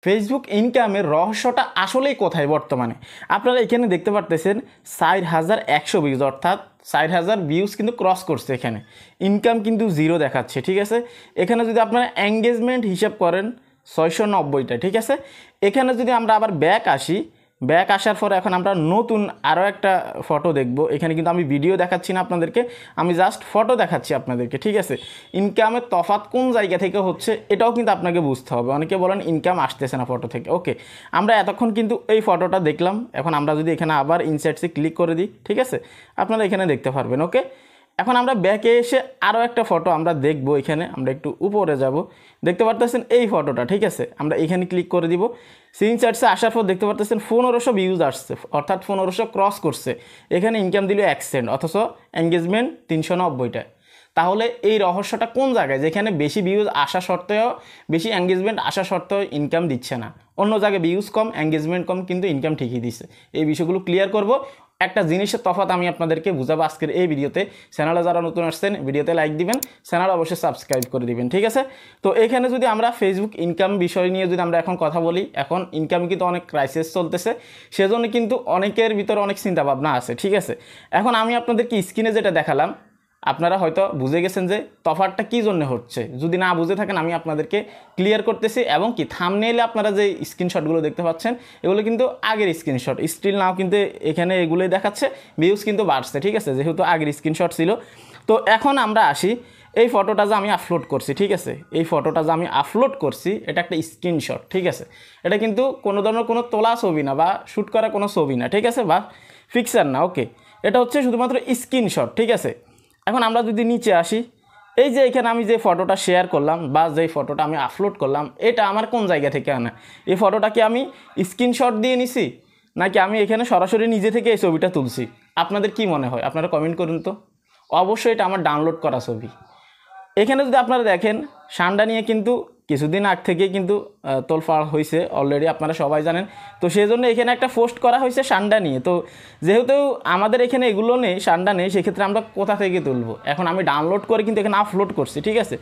Facebook ইনকামের রহস্যটা আসলেই কোথায় বর্তমানে? আপনারা এখানে দেখতে পারতেছেন ৪,১০০ ভিউজ, অর্থাৎ ৪,০০০ ভিউজ কিন্তু ক্রস করছে। এখানে ইনকাম কিন্তু জিরো দেখাচ্ছে, ঠিক আছে। এখানে যদি আপনারা এঙ্গেজমেন্ট হিসাব করেন ৬৯০টা, ঠিক আছে। এখানে যদি আমরা আবার ব্যাক আসার পরে এখন আমরা নতুন আরও একটা ফটো দেখব। এখানে কিন্তু আমি ভিডিও দেখাচ্ছি না আপনাদেরকে, আমি জাস্ট ফটো দেখাচ্ছি আপনাদেরকে, ঠিক আছে। ইনকামের তফাৎ কোন জায়গা থেকে হচ্ছে এটাও কিন্তু আপনাকে বুঝতে হবে। অনেকে বলেন ইনকাম আসতেছে না ফটো থেকে। ওকে, আমরা এতক্ষণ কিন্তু এই ফটোটা দেখলাম। এখন আমরা যদি এখানে আবার ইনসাইটসে ক্লিক করে দিই, ঠিক আছে, আপনারা এখানে দেখতে পারবেন। ওকে, এখন আমরা ব্যাকে এসে আরও একটা ফটো আমরা দেখব। এখানে আমরা একটু উপরে যাব, দেখতে পারতেছেন এই ফটোটা, ঠিক আছে। আমরা এখানে ক্লিক করে দিব। ইনসাইটসে আসার পর দেখতে পারতেছেন ১৫০০ ভিউজ আসছে, অর্থাৎ ১৫০০ ক্রস করছে। এখানে ইনকাম দিল ১ সেন্ট, অথচ এঙ্গেজমেন্ট ৩৯০টা। তাহলে এই রহস্যটা কোন জায়গায়, যেখানে বেশি ভিউজ আসা সত্ত্বেও, বেশি এঙ্গেজমেন্ট আসা সত্ত্বেও ইনকাম দিচ্ছে না? অন্য জায়গায় ভিউজ কম, এঙ্গেজমেন্ট কম, কিন্তু ইনকাম ঠিকই দিচ্ছে। এই বিষয়গুলো ক্লিয়ার করব। একটা জিনিসের তফাৎ আমি আপনাদেরকে বুঝাবো আজকের এই ভিডিওতে। চ্যানেলে যারা নতুন আসছেন ভিডিওতে লাইক দিবেন, চ্যানেল অবশ্যই সাবস্ক্রাইব করে দিবেন, ঠিক আছে। তো এখানে যদি আমরা ফেসবুক ইনকাম বিষয় নিয়ে যদি আমরা এখন কথা বলি, এখন ইনকাম কিন্তু অনেক ক্রাইসিস চলতেছে, সেজন্য কিন্তু অনেকের ভিতরে অনেক চিন্তাভাবনা আছে, ঠিক আছে। এখন আমি আপনাদেরকে স্ক্রিনে যেটা দেখালাম, আপনারা হয়তো বুঝে গেছেন যে তফাৎটা কী জন্য হচ্ছে। যদি না বুঝে থাকেন আমি আপনাদেরকে ক্লিয়ার করতেছি, এবং কি থাম্বনেইলে আপনারা যে স্ক্রিনশটগুলো দেখতে পাচ্ছেন এগুলো কিন্তু আগের স্ক্রিনশট, স্টিল নাও কিন্তু এখানে এগুলোই দেখাচ্ছে, ভিউজ কিন্তু বাড়ছে, ঠিক আছে, যেহেতু আগের স্ক্রিনশট ছিল। তো এখন আমরা আসি, এই ফটোটা যে আমি আপলোড করছি, ঠিক আছে, এই ফটোটা যে আমি আপলোড করছি এটা একটা স্ক্রিনশট, ঠিক আছে। এটা কিন্তু কোনো ধরনের কোনো তোলা ছবি না, বা শ্যুট করা কোনো ছবি না, ঠিক আছে, বা ফিক্সার না। ওকে, এটা হচ্ছে শুধুমাত্র স্ক্রিনশট, ঠিক আছে। এখন আমরা যদি নিচে আসি, এই যে এখানে আমি যে ফটোটা শেয়ার করলাম বা যে ফটোটা আমি আপলোড করলাম, এটা আমার কোন জায়গা থেকে আনা? এই ফটোটা কি আমি স্ক্রিনশট দিয়ে নিছি, নাকি আমি এখানে সরাসরি নিজে থেকে এই ছবিটা তুলছি? আপনাদের কি মনে হয়? আপনারা কমেন্ট করুন তো। অবশ্যই এটা আমার ডাউনলোড করা ছবি। এখানে যদি আপনারা দেখেন, সান্ডা নিয়ে কিন্তু কিছুদিন আগ থেকে কিন্তু তোলফাড় হয়েছে অলরেডি, আপনারা সবাই জানেন। তো সেই জন্য এখানে একটা পোস্ট করা হয়েছে সান্ডা নিয়ে। তো যেহেতু আমাদের এখানে এগুলো নেই, সান্ডা নেই, সেক্ষেত্রে আমরা কোথা থেকে তুলবো? এখন আমি ডাউনলোড করে কিন্তু এখানে আপলোড করছি, ঠিক আছে।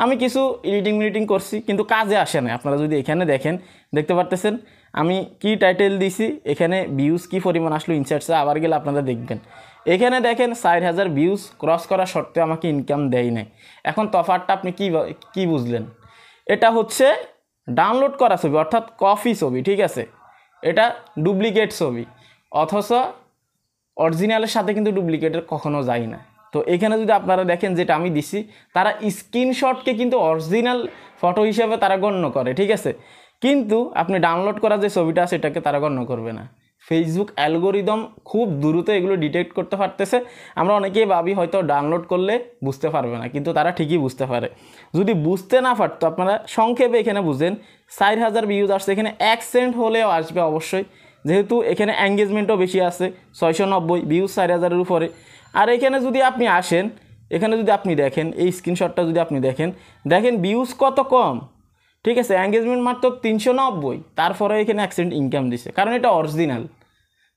আমি কিছু এডিটিং করছি, কিন্তু কাজে আসে না। আপনারা যদি এখানে দেখেন, দেখতে পারতেছেন আমি কি টাইটেল দিছি, এখানে ভিউজ কী পরিমাণ আসলো ইনসাইটসে আবার গেলে আপনারা দেখবেন। এখানে দেখেন ৪,০০০ ভিউজ ক্রস করা সত্ত্বেও আমাকে ইনকাম দেয় নাই। এখন তফাৎটা আপনি কি বুঝলেন? এটা হচ্ছে ডাউনলোড করা ছবি, অর্থাৎ কপি ছবি, ঠিক আছে। এটা ডুপ্লিকেট ছবি, অথচ অরিজিনালের সাথে কিন্তু ডুপ্লিকেটের কখনো যায় না। তো এখানে যদি আপনারা দেখেন যেটা আমি দিছি, তারা স্ক্রিনশটকে কিন্তু অরিজিনাল ফটো হিসেবে তারা গণ্য করে, ঠিক আছে। কিন্তু আপনি ডাউনলোড করা যে ছবিটা সেটাকে তারা গণ্য করবে না। ফেসবুক অ্যালগোরিদম খুব দ্রুত এগুলো ডিটেক্ট করতে পারতেছে। আমরা অনেকেই ভাবি হয়তো ডাউনলোড করলে বুঝতে পারবে না, কিন্তু তারা ঠিকই বুঝতে পারে। যদি বুঝতে না পারতো, আপনারা সংক্ষেপে এখানে বুঝেন, ৪,০০০ ভিউজ আসছে, এখানে ১ সেন্ট হলেও আসবে অবশ্যই, যেহেতু এখানে এঙ্গেজমেন্টও বেশি আছে, ৬৯০ ভিউজ ৪,০০০-এর উপরে। আর এখানে যদি আপনি আসেন, এখানে যদি আপনি দেখেন, এই স্ক্রিনশটটা যদি আপনি দেখেন ভিউজ কত কম, ঠিক আছে। এঙ্গেজমেন্ট মাত্র ৩৯০, তারপরে এখানে ১ সেন্ট ইনকাম দিছে, কারণ এটা অরিজিনাল।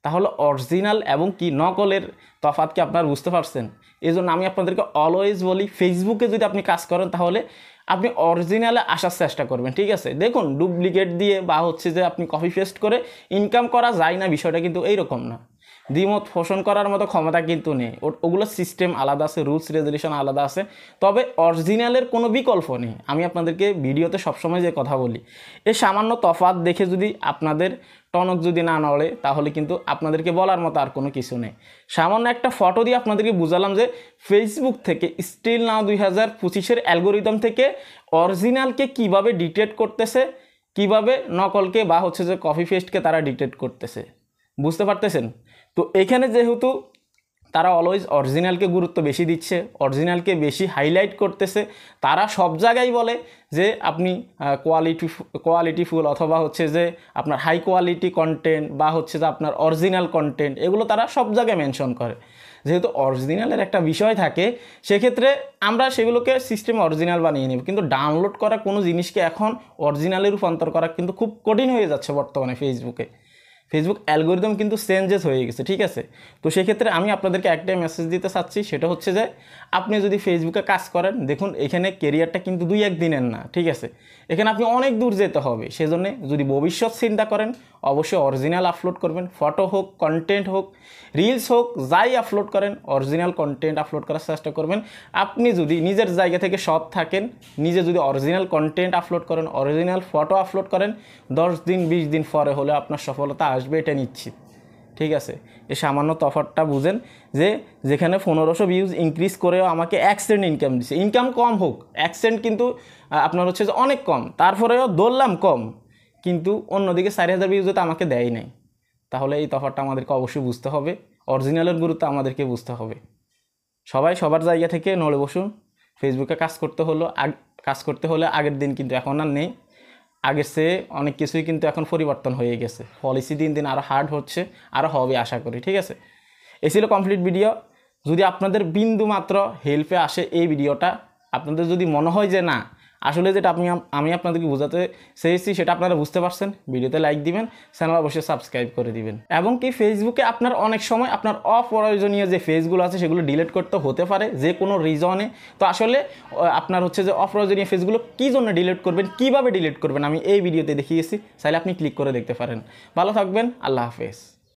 তাহলে অরিজিনাল এবং কি নকলের তফাৎ কি আপনারা বুঝতে পারছেন? এই জন্য আমি আপনাদেরকে অলওয়েজ বলি, ফেসবুকে যদি আপনি কাজ করেন তাহলে আপনি অরিজিনালে আসার চেষ্টা করবেন, ঠিক আছে। দেখুন, ডুপ্লিকেট দিয়ে বা হচ্ছে যে আপনি কপি পেস্ট করে ইনকাম করা যায় না, বিষয়টা কিন্তু এইরকম না। দ্বিমত পোষণ করার মতো ক্ষমতা কিন্তু নেই, ওগুলো সিস্টেম আলাদা আছে, রুলস রেজুলেশন আলাদা আছে। তবে অরিজিনালের কোনো বিকল্প নেই। আমি আপনাদেরকে ভিডিওতে সবসময় যে কথা বলি, এই সামান্য তফাৎ দেখে যদি আপনাদের টনক যদি না নড়ে, তাহলে কিন্তু আপনাদেরকে বলার মতো আর কোনো কিছু নেই। সামান্য একটা ফটো দিয়ে আপনাদেরকে বুঝালাম যে ফেসবুক থেকে স্টিল নাও 2025-এর অ্যালগোরিদম থেকে অরিজিনালকে কিভাবে ডিটেক্ট করতেছে, কিভাবে নকলকে বা হচ্ছে যে কপি পেস্টকে তারা ডিটেক্ট করতেছে, বুঝতে পারতেছেন? তো এখানে যেহেতু তারা অলওয়েজ অরিজিনালকে গুরুত্ব বেশি দিচ্ছে, অরিজিনালকে বেশি হাইলাইট করতেছে, তারা সব জায়গায় বলে যে আপনি কোয়ালিটিফুল অথবা হচ্ছে যে আপনার হাই কোয়ালিটি কন্টেন্ট বা হচ্ছে যে আপনার অরিজিনাল কন্টেন্ট, এগুলো তারা সব জায়গায় মেনশন করে। যেহেতু অরিজিনালের একটা বিষয় থাকে, সেক্ষেত্রে আমরা সেগুলোকে সিস্টেম অরিজিনাল বানিয়ে নেব। কিন্তু ডাউনলোড করা কোনো জিনিসকে এখন অরিজিনালে রূপান্তর করা কিন্তু খুব কঠিন হয়ে যাচ্ছে বর্তমানে ফেসবুকে। ফেসবুক অ্যালগোরিদম কিন্তু চেঞ্জেস হয়ে গেছে, ঠিক আছে। তো সেক্ষেত্রে আমি আপনাদেরকে একটাই মেসেজ দিতে চাচ্ছি, সেটা হচ্ছে যে আপনি যদি ফেসবুকে কাজ করেন, দেখুন এখানে কেরিয়ারটা কিন্তু 2-1 দিনের না, ঠিক আছে। এখানে আপনি অনেক দূর যেতে হবে। সেজন্য যদি ভবিষ্যৎ চিন্তা করেন, অবশ্যই অরিজিনাল আপলোড করবেন। ফটো হোক, কন্টেন্ট হোক, রিলস হোক, যাই আপলোড করেন অরিজিনাল কন্টেন্ট আপলোড করার চেষ্টা করবেন। আপনি যদি নিজের জায়গা থেকে সৎ থাকেন, নিজে যদি অরিজিনাল কন্টেন্ট আপলোড করেন, অরিজিনাল ফটো আপলোড করেন, 10 দিন 20 দিন পরে হলে আপনার সফলতা আসবে, এটা নিশ্চিত, ঠিক আছে। এই সামান্য তফাৎটা বুঝেন যে যেখানে 1500 ভিউজ ইনক্রিজ করেও আমাকে 1 সেন্ট ইনকাম দিচ্ছে, ইনকাম কম হোক, 1 সেন্ট কিন্তু আপনার হচ্ছে যে অনেক কম, তারপরেও ধরলাম কম, কিন্তু অন্যদিকে 4000 ভিউজ তো আমাকে দেয় নাই। তাহলে এই তফাৎটা আমাদেরকে অবশ্যই বুঝতে হবে, অরিজিনালের গুরুত্ব আমাদেরকে বুঝতে হবে। সবাই সবার জায়গা থেকে নড়ে বসুন। ফেসবুকে কাজ করতে হলে আগের দিন কিন্তু এখন আর নেই, আগের চেয়ে অনেক কিছুই কিন্তু এখন পরিবর্তন হয়ে গেছে। পলিসি দিন দিন আরও হার্ড হচ্ছে, আরও হবে আশা করি, ঠিক আছে। এই ছিল কমপ্লিট ভিডিও। যদি আপনাদের বিন্দু মাত্র হেল্পে আসে এই ভিডিওটা, আপনাদের যদি মনে হয় যে না আসলে যেটা আমি আপনাদেরকে বোঝাতে চেয়েছি সেটা আপনারা বুঝতে পারছেন, ভিডিওতে লাইক দিবেন, চ্যানেল অবশ্যই সাবস্ক্রাইব করে দিবেন। এবং কি ফেসবুকে আপনার অনেক সময় আপনার অপ্রয়োজনীয় যে ফেসগুলো আছে সেগুলো ডিলিট করতে হতে পারে যে কোনো রিজনে। তো আসলে আপনার হচ্ছে যে অপ্রয়োজনীয় ফেসগুলো কী জন্য ডিলিট করবেন, কীভাবে ডিলিট করবেন, আমি এই ভিডিওতে দেখিয়েছি, চাইলে আপনি ক্লিক করে দেখতে পারেন। ভালো থাকবেন, আল্লাহ হাফেজ।